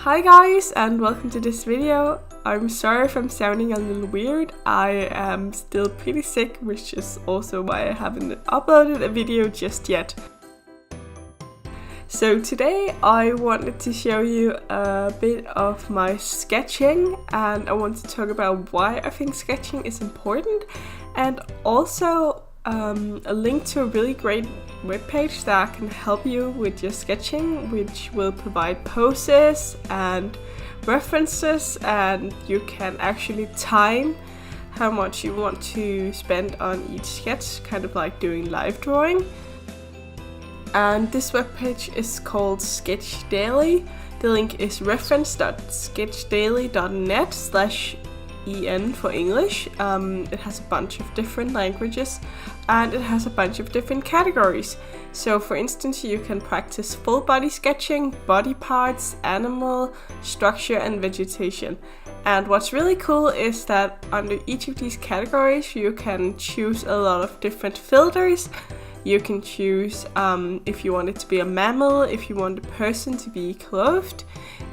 Hi guys, and welcome to this video. I'm sorry if I'm sounding a little weird. I am still pretty sick, which is also why I haven't uploaded a video just yet. So today I wanted to show you a bit of my sketching, and I want to talk about why I think sketching is important, and also a link to a really great webpage that can help you with your sketching, which will provide poses and references, and you can actually time how much you want to spend on each sketch, kind of like doing live drawing. And this webpage is called Sketchdaily. The link is reference.sketchdaily.net/en for English. It has a bunch of different languages and it has a bunch of different categories. So for instance, you can practice full body sketching, body parts, animal, structure and vegetation. And what's really cool is that under each of these categories you can choose a lot of different filters. You can choose if you want it to be a mammal, if you want the person to be clothed,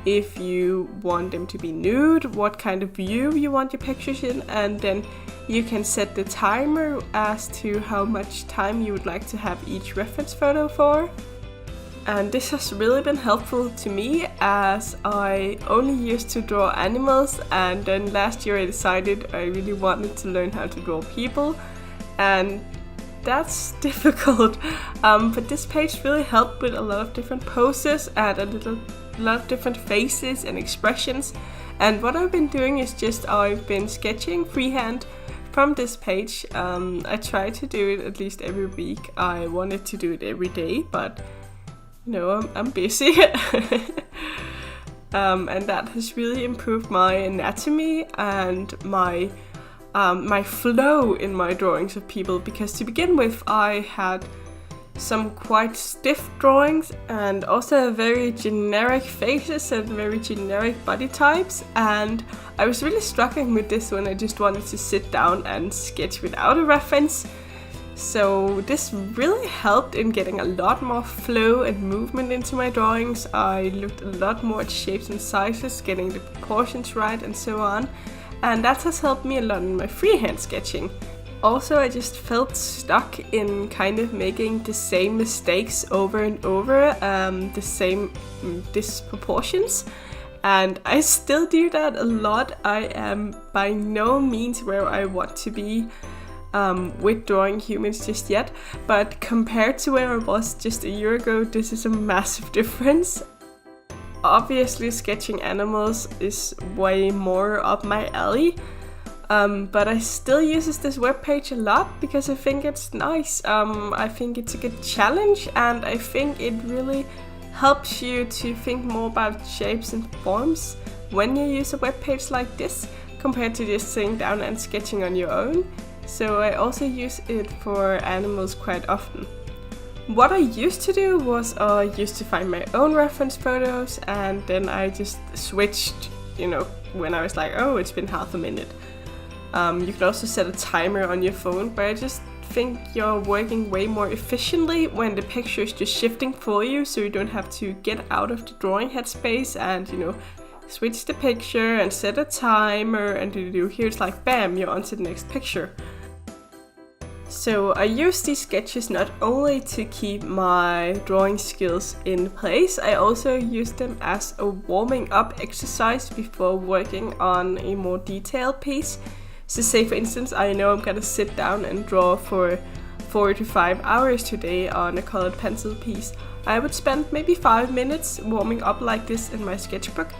if you want them to be nude, what kind of view you want your pictures in, and then you can set the timer as to how much time you would like to have each reference photo for. And this has really been helpful to me, as I only used to draw animals, and then last year I decided I really wanted to learn how to draw people, and that's difficult, but this page really helped with a lot of different poses and a lot of different faces and expressions. And what I've been doing is I've been sketching freehand from this page. I try to do it at least every week. I wanted to do it every day, but I'm busy. And that has really improved my anatomy and my flow in my drawings of people, because to begin with I had some quite stiff drawings and also very generic faces and very generic body types, and I was really struggling with this when I just wanted to sit down and sketch without a reference. So this really helped in getting a lot more flow and movement into my drawings. I looked a lot more at shapes and sizes, getting the proportions right and so on. And that has helped me a lot in my freehand sketching. Also, I just felt stuck in kind of making the same mistakes over and over, the same disproportions. And I still do that a lot. I am by no means where I want to be with drawing humans just yet. But compared to where I was just a year ago, this is a massive difference. Obviously, sketching animals is way more up my alley, but I still use this webpage a lot because I think it's nice. I think it's a good challenge, and I think it really helps you to think more about shapes and forms when you use a webpage like this, compared to just sitting down and sketching on your own. So I also use it for animals quite often. What I used to do was I used to find my own reference photos, and then I just switched, when I was like, oh, it's been half a minute. You can also set a timer on your phone, but I just think you're working way more efficiently when the picture is just shifting for you, so you don't have to get out of the drawing headspace and, switch the picture and set a timer and here it's like, bam, you're on to the next picture. So I use these sketches not only to keep my drawing skills in place, I also use them as a warming up exercise before working on a more detailed piece. So say for instance, I know I'm gonna sit down and draw for 4 to 5 hours today on a colored pencil piece. I would spend maybe 5 minutes warming up like this in my sketchbook.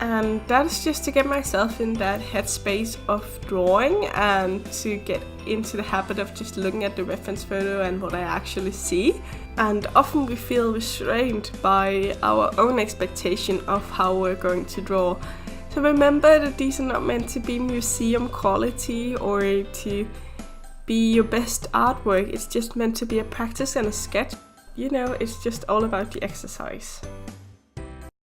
And that is just to get myself in that headspace of drawing and to get into the habit of just looking at the reference photo and what I actually see. And often we feel restrained by our own expectation of how we're going to draw. So remember that these are not meant to be museum quality or to be your best artwork. It's just meant to be a practice and a sketch. It's just all about the exercise.